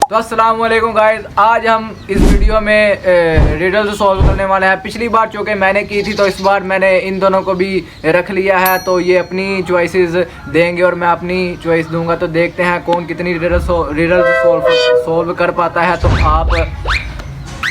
तो अस्सलाम वालेकुम गाइस, आज हम इस वीडियो में रिडल सॉल्व करने वाले हैं। पिछली बार चूँकि मैंने की थी तो इस बार मैंने इन दोनों को भी रख लिया है, तो ये अपनी चॉइसेस देंगे और मैं अपनी चॉइस दूंगा। तो देखते हैं कौन कितनी रिडल सॉल्व कर पाता है। तो आप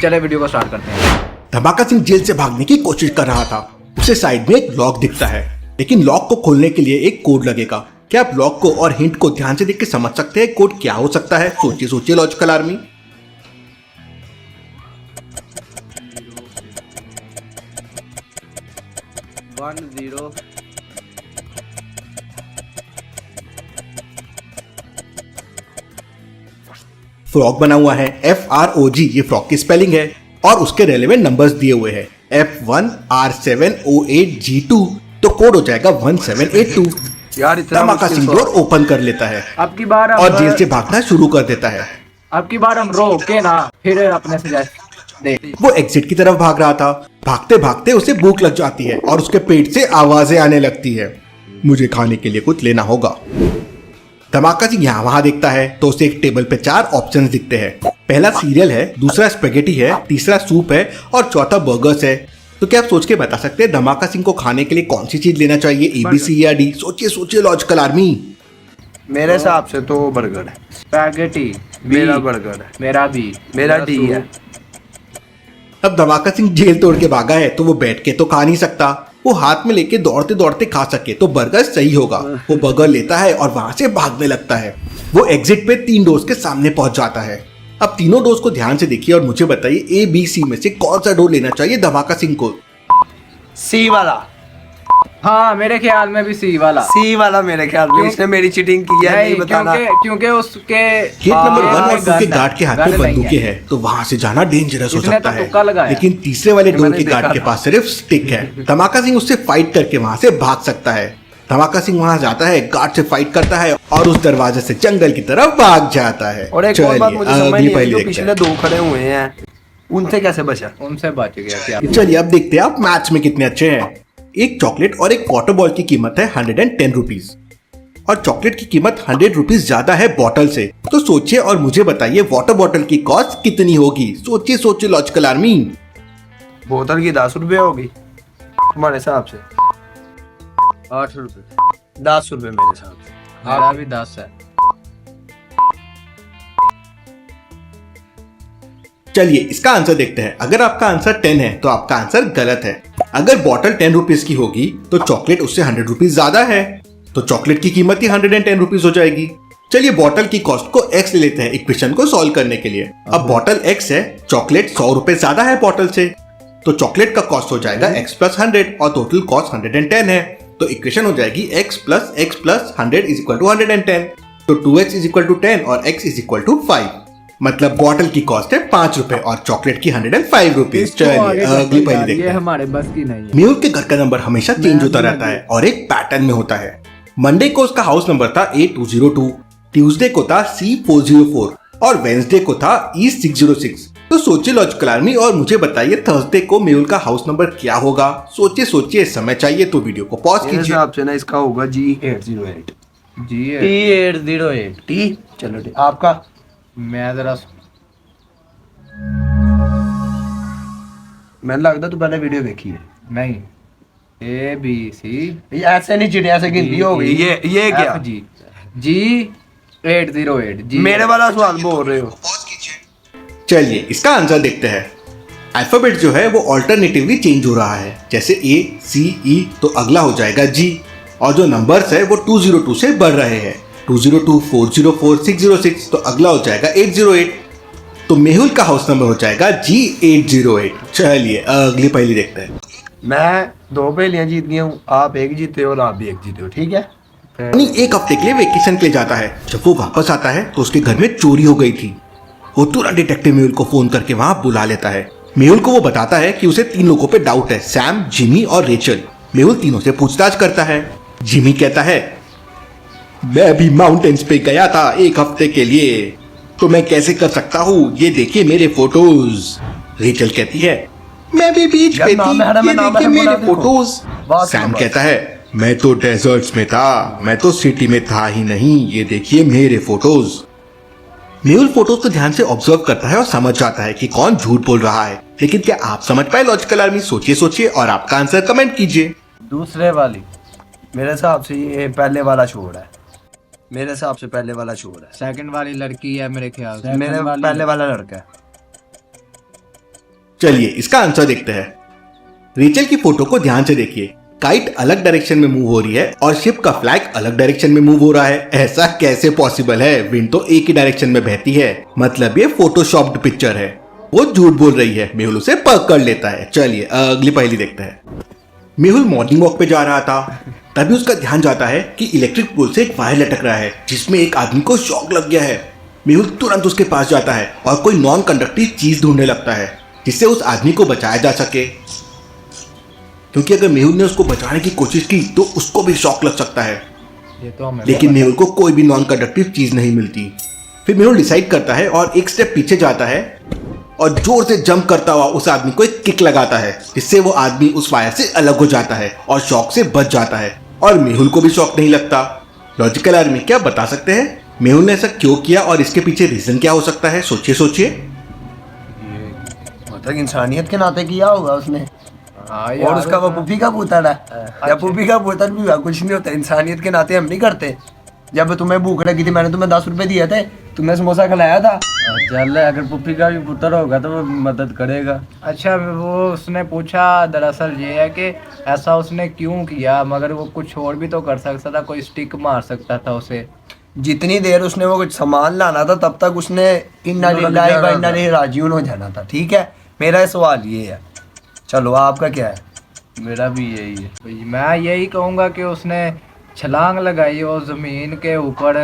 चले वीडियो को स्टार्ट करते हैं। धमाका सिंह जेल से भागने की कोशिश कर रहा था। उसे साइड में एक लॉक दिखता है, लेकिन लॉक को खोलने के लिए एक कोड लगेगा। क्या आप लॉक को और हिंट को ध्यान से देख के समझ सकते हैं कोड क्या हो सकता है? सोचिए सोचिए लॉजिकल आर्मी। फ्रॉग बना हुआ है, FROG, ये फ्रॉग की स्पेलिंग है और उसके रेलेवेंट नंबर्स दिए हुए हैं F1R7O8G2, तो कोड हो जाएगा 1782। यार धमाका सिंह डोर ओपन कर लेता है अब की बार और जेल से भागना शुरू कर देता है। अब की बार हम रोके ना, फिर अपने से देख। वो एग्जिट की तरफ भाग रहा था। भागते भागते उसे भूख लग जाती है और उसके पेट से आवाजें आने लगती है। मुझे खाने के लिए कुछ लेना होगा। धमाका सिंह यहाँ वहां देखता है तो उसे एक टेबल पे 4 ऑप्शंस दिखते हैं। पहला सीरियल है, दूसरा स्पेगेटी है, तीसरा सूप है और चौथा बर्गर्स है। तो क्या आप सोच के बता सकते हैं धमाका सिंह को खाने के लिए कौन सी चीज लेना चाहिए, ABC या D? सोचिए सोचिए लॉजिकल आर्मी। मेरे हिसाब से तो बर्गर है। स्पैगेटी मेरा बर्गर है। मेरा भी, मेरा D है। अब धमाका सिंह जेल तोड़ के भागा है तो वो बैठ के तो खा नहीं सकता। वो हाथ में लेके दौड़ते दौड़ते खा सके तो बर्गर सही होगा। वो बर्गर लेता है और वहां से भागने लगता है। वो एग्जिट पे 3 डोर्स के सामने पहुंच जाता है। अब तीनों डोर्स को ध्यान से देखिए और मुझे बताइए ABC में से कौन सा डोर लेना चाहिए धमाका सिंह को? C वाला। हाँ, मेरे ख्याल में भी C वाला। C वाला मेरे ख्याल में। इसने मेरी चीटिंग की है, नहीं बताना। क्योंकि उसके गेट नंबर 1 और 2 के गार्ड के हाथ में बंदूकें हैं, तो वहां से जाना डेंजरस हो सकता है। लेकिन तीसरे वाले डोर के गार्ड के पास सिर्फ स्टिक है। धमाका सिंह उससे फाइट करके वहां से भाग सकता है। धमाका सिंह वहां जाता है, गार्ड से फाइट करता है और उस दरवाजे से जंगल की तरफ भाग जाता है। और एक और बात मुझे समझ नहीं आई, जो पिछले 2 खड़े हुए हैं उनसे कैसे बचा? उनसे बच गया क्या? चलिए अब देखते हैं आप मैच में कितने अच्छे हैं। एक चॉकलेट और एक वाटर बॉल की कीमत है 110 रुपीज और चॉकलेट की कीमत 100 रुपीज ज्यादा है बॉटल से। तो सोचिए और मुझे बताइए वाटर बॉटल की कॉस्ट कितनी होगी? सोचिए सोचिए लॉजिकल आर्मी। बोतल की 10 रुपए होगी तुम्हारे हिसाब से? 8 रुपए। 10 रुपए मेरे हिसाब से। मेरा भी 10 है। चलिए इसका आंसर देखते हैं। अगर आपका आंसर 10 है तो आपका आंसर गलत है। अगर बॉटल 10 रुपीज की होगी तो चॉकलेट उससे 100 रुपीज ज्यादा है, तो चॉकलेट की कीमत ही 110 रुपीज हो जाएगी। चलिए बॉटल की कॉस्ट को x ले लेते हैं इक्वेशन को सॉल्व करने के लिए। अब बॉटल x है, चॉकलेट 100 रुपए ज्यादा है बॉटल से, तो चॉकलेट का कॉस्ट हो जाएगा x + 100 और टोटल कॉस्ट 110 है। तो इक्वेशन हो जाएगी x + 100 = 110। तो 2x = 10 और x = 5। मतलब बॉटल की कॉस्ट है 5 रुपए और चॉकलेट की 105 रुपीज। चलिए अगली पहली देखते हैं। हमारे बस की नहीं है। मेहुल के घर का नंबर हमेशा चेंज होता रहता है और एक पैटर्न में होता है। मंडे को उसका हाउस नंबर था A202, ट्यूसडे को था C404 और वेंसडे को था E606। तो सोचिए लॉजिकल आर्मी और मुझे बताइए थर्सडे को मेहुल का हाउस नंबर क्या होगा? सोचिए सोचिए, समय चाहिए तो वीडियो को पॉज कीजिए। हिसाब से ना इसका होगा G808। T808। T चलो ठीक। आपका? मैं जरा मैंने लगता तू पहले वीडियो देखी है। नहीं, ABC ये ऐसे नहीं चिड़िया ऐसे गिनती हो गई। ये क्या? G808 G। मेरे वाला सवाल बोल रहे हो? चलिए इसका आंसर देखते हैं। अल्फाबेट जो है वो ऑल्टरनेटिवली चेंज हो रहा है। जैसे A, C, E तो अगला हो जाएगा G और जो नंबर्स है वो 202 से बढ़ रहे हैं। 202, 404, 606 तो अगला हो जाएगा 808। तो मेहुल का हाउस नंबर हो जाएगा G808। चलिए अगली पहेली देखते हैं। मैं 2 पहेलियां जीत गया हूँ, आप 1 जीते हो और आप भी 1 जीते हो, ठीक है? एक हफ्ते के लिए वेकेशन के लिए जाता है। जब वो वापस आता है तो उसके घर में चोरी हो गई थी। वो तुरंत डिटेक्टिव मेहुल को फोन करके वहां बुला लेता है। मेहुल को वो बताता है कि उसे 3 लोगों पे डाउट है, सैम, जिमी और रेचल। मेहुल तीनों से पूछताछ करता है। जिमी कहता है मैं भी माउंटेन्स पे गया था 1 हफ्ते के लिए, तो मैं कैसे कर सकता हूँ, ये देखिए मेरे फोटोज। रेचल कहती है मैं भी बीच पे थी, ये देखिए मेरे फोटोज। सैम कहता है मैं तो डेजर्ट्स में था, मैं तो सिटी में था ही नहीं, ये देखिए मेरे फोटोज। मेहुल फोटोज को ध्यान से ऑब्जर्व करता है और समझ जाता है कि कौन झूठ बोल रहा है। लेकिन क्या आप समझ पाए लॉजिकल आर्मी? सोचिए और आपका आंसर कमेंट कीजिए। दूसरे वाली। मेरे हिसाब से ये पहले वाला शोर है। मेरे हिसाब से पहले वाला शोर है। सेकंड वाली लड़की है मेरे ख्याल से। मेरे पहले वाला लड़का है। चलिए इसका आंसर देखते हैं। रेचल की फोटो को ध्यान से देखिए। काइट अलग डायरेक्शन में मूव हो रही है और शिप का फ्लैग अलग डायरेक्शन में मूव हो रहा है। ऐसा कैसे पॉसिबल है? विंड तो एक ही डायरेक्शन में बहती है, मतलब ये फोटोशॉप्ड पिक्चर है। वो झूठ बोल रही है। मेहुल उसे पकड़ लेता है। चलिए अगली पहेली देखते हैं। मेहुल मॉर्निंग वॉक पे जा रहा था, तभी उसका ध्यान जाता है कि इलेक्ट्रिक पोल से एक वायर लटक रहा है जिसमें एक आदमी को शॉक लग गया है। मेहुल तुरंत उसके पास जाता है और कोई नॉन कंडक्टिव चीज ढूंढने लगता है जिससे उस आदमी को बचाया जा सके, क्योंकि अगर मेहुल ने उसको बचाने की कोशिश की तो उसको भी शॉक लग सकता है। ये तो हमें लेकिन मेहुल को कोई भी नॉन कंडक्टिव चीज नहीं मिलती। फिर मेहुल डिसाइड करता है और एक स्टेप पीछे जाता है और जोर से जंप करता हुआ उस आदमी को एक किक लगाता है, जिससे वो आदमी उस वायर से अलग हो जाता है और शॉक से बच जाता है और मेहुल को भी शॉक नहीं लगता। लॉजिकल आर्मी क्या बता सकते हैं मेहुल ने ऐसा क्यों किया और इसके पीछे रीजन क्या हो सकता है? सोचिए। मतलब इंसानियत के नाते किया होगा उसने। हाँ और उसका वो पुप्पी का पुतल है या पुप्पी का पुतल भी हुआ, कुछ नहीं होता। इंसानियत के नाते हम नहीं करते। जब तुम्हें भूख लगी थी मैंने तुम्हें 10 रुपए दिए थे, तुम्हें समोसा खिलाया था। चल अगर पुप्पी का भी पुत्र होगा तो वो मदद करेगा। अच्छा, वो उसने पूछा दरअसल ये है कि ऐसा उसने क्यों किया, मगर वो कुछ और भी तो कर सकता था, कोई स्टिक मार सकता था उसे। जितनी देर उसने वो कुछ सामान लाना था तब तक उसने इन्ना लिल्लाहि व इन्ना इलैहि राजिऊन हो जाना था। ठीक है, मेरा सवाल ये है। चलो आपका क्या है? मेरा भी यही है। मैं यही कहूँगा कि उसने छलांग लगाई और ज़मीन के ऊपर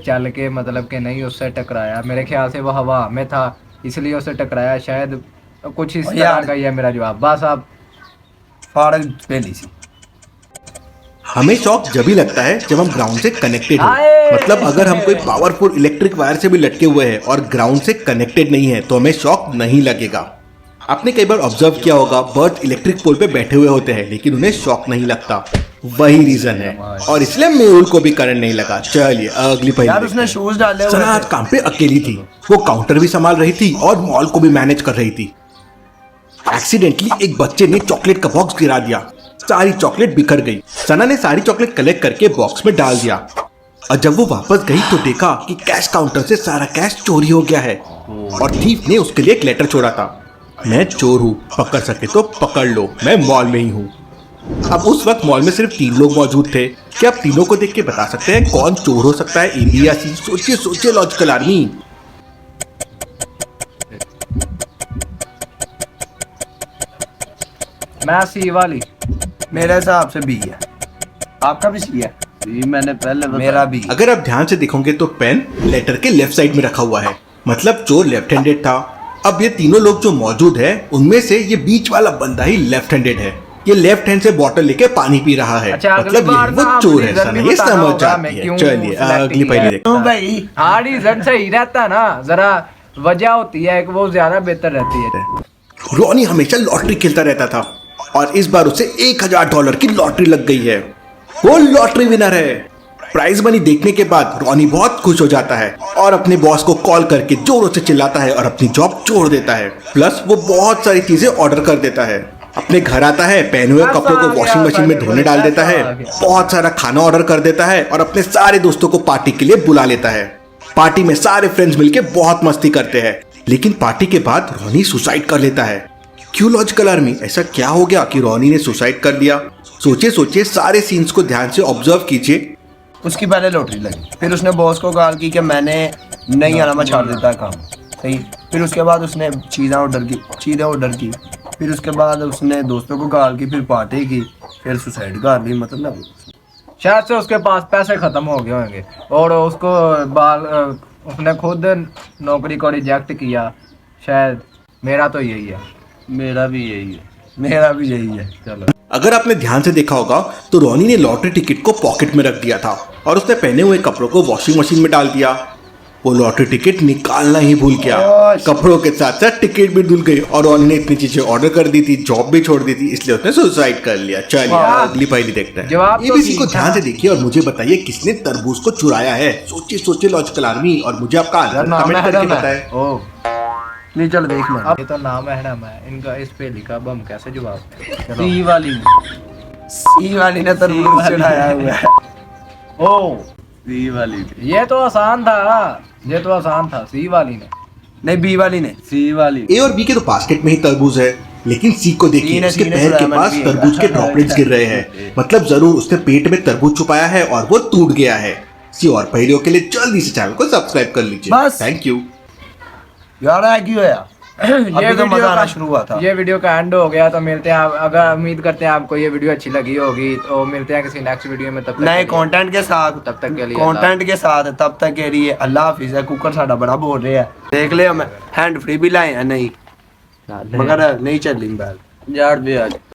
चल के, मतलब कि नहीं उससे टकराया। मेरे ख्याल से वो हवा में था इसलिए उससे टकराया, शायद कुछ इस तरह का ही है मेरा जवाब। बस आप फाड़क पहली सी। हमें शॉक जब ही लगता है जब हम ग्राउंड से कनेक्टेड हो। मतलब अगर हम कोई पावरफुल इलेक्ट्रिक वायर से भी लटके हुए हैं और ग्राउंड से कनेक्टेड नहीं है तो हमें शॉक नहीं लगेगा। आपने कई बार ऑब्जर्व किया होगा बर्ड इलेक्ट्रिक पोल पे बैठे हुए होते हैं लेकिन उन्हें शॉक नहीं लगता। वही रीजन है और इसलिए मेहुल को भी करंट नहीं लगा। चलिए अगली पहेली। यार उसने शूज डाले हुए सना आज काम पे अकेली थी। वो काउंटर भी संभाल रही थी और मॉल को भी मैनेज कर रही थी। एक्सीडेंटली एक बच्चे ने चॉकलेट का बॉक्स गिरा दिया। सारी चॉकलेट बिखर गई। सना ने सारी चॉकलेट कलेक्ट करके बॉक्स में डाल दिया और जब वो वापस गई तो देखा कि कैश काउंटर से सारा कैश चोरी हो गया है और थीफ ने उसके लिए एक लेटर छोड़ा था। मैं चोर हूँ, पकड़ सके तो पकड़ लो, मैं मॉल में ही हूँ। अब उस वक्त मॉल में सिर्फ 3 लोग मौजूद थे। क्या आप तीनों को देख के बता सकते हैं कौन चोर हो सकता है? ए, बी या सी? सोचिए लॉजिकल आर्मी। मैं सी वाली। मेरे हिसाब से बी है। आपका भी सी है? मैंने पहले मेरा भी। अगर आप ध्यान से देखोगे तो पेन लेटर के लेफ्ट साइड में रखा हुआ है, मतलब चोर लेफ्ट हैंडेड था। अब ये तीनों लोग जो मौजूद है उनमें से ये बीच वाला बंदा ही लेफ्ट हैंडेड है। ये लेफ्ट हैंड से बॉटल लेके पानी पी रहा है। अच्छा, मतलब ये वो चोर है। सना ये समझ जाती है। चलिए अगली पहेली देखते हैं। भाई हाँ, रीजन सही रहता ना, जरा वजह होती है कि वो ज्यादा बेहतर रहती है। रॉनी हमेशा लॉटरी खेलता रहता था और इस बार उसे $1000 की लॉटरी लग गई है। वो लॉटरी विनर है। प्राइज मनी देखने के बाद रॉनी बहुत खुश हो जाता है और अपने बॉस को कॉल करके जोरों से चिल्लाता है और अपनी जॉब छोड़ देता है। प्लस वो बहुत सारी चीजें ऑर्डर कर देता है। अपने घर आता है, पहने हुए कपड़ों को वॉशिंग मशीन में धोने डाल देता है, बहुत सारा खाना ऑर्डर कर देता है और अपने सारे दोस्तों को पार्टी के लिए बुला लेता है। पार्टी में सारे फ्रेंड्स मिलके बहुत मस्ती करते हैं, लेकिन पार्टी के बाद रॉनी सुसाइड कर लेता है। क्यों लॉजिकल आर्मी? ऐसा क्या हो गया कि रॉनी ने सुसाइड कर लिया? सोचिए सारे सीन्स को ध्यान से ऑब्जर्व कीजिए। उसकी पहले लॉटरी लगी, फिर उसने बॉस को कॉल की कि मैंने नहीं आना, मैं छोड़ देता है काम। सही। फिर उसके बाद उसने चीज़ें ऑर्डर की। फिर उसके बाद उसने दोस्तों को कॉल की, फिर पार्टी की, फिर सुसाइड कर ली। मतलब शायद से उसके पास पैसे खत्म हो गए होंगे और उसको उसने खुद नौकरी को रिजेक्ट किया शायद। मेरा तो यही है। मेरा भी यही है। मेरा भी यही है। चलो, अगर आपने ध्यान से देखा होगा तो रॉनी ने लॉटरी टिकट को पॉकेट में रख दिया था और उसने पहने हुए कपड़ों को वॉशिंग मशीन में डाल दिया। वो लॉटरी टिकट निकालना ही भूल गया। ओह, कपड़ों के साथ साथ टिकट भी धुल गई और ऑन ने इतनी चीजें ऑर्डर कर दी थी, जॉब भी छोड़ दी थी, इसलिए उसने सुसाइड कर लिया। चलिए अगली पहेली देखते हैं। जवाब ये तो भी इसी को ठीक ध्यान से देखिए और मुझे बताइए किसने तरबूज को चुराया है। सोचिए सोचिए लॉजिकल आर्मी, और मुझे आपका आंसर नाम कमेंट है करके ना बताएं। ओ नहीं चल देख ले। अब ये तो नाम है ना, मैं इनका इस पे लिखा, अब हम कैसे जवाब दें? सी वाली सी वाली ने तरबूज चढ़ाया हुआ है। ओ सी वाली ये तो आसान था, ये तो आसान था, सी वाली ने। नहीं बी वाली ने। सी वाली ए और बी के तो बास्केट में ही तरबूज है, लेकिन सी को देखिए सी ने उसके पैर चुराया, के मैंने पास भी तरबूज के ड्रॉपलेट्स गिर रहे हैं, मतलब जरूर उसने पेट में तरबूज छुपाया है और वो टूट गया है। सी और पहेलियों के लिए जल्दी से चैनल को सब्सक्राइब कर लीजिए। बस। Thank you. यार है क्यों है यार? अभी तो मजा आना शुरू हुआ था। ये वीडियो का एंड हो गया, तो मिलते हैं अगर उम्मीद करते हैं आपको ये वीडियो अच्छी लगी होगी, तो मिलते हैं किसी नेक्स्ट वीडियो में। तब तक नए के लिए- कंटेंट के साथ, तब तक के लिए कंटेंट के साथ, तब तक के लिए अल्लाह हाफिज है। कुकर साडा बड़ा बोल रहे हैं, देख ले हम हैंड फ्री भी लाए हैं नहीं, मगर नहीं चली बैल यार भी आज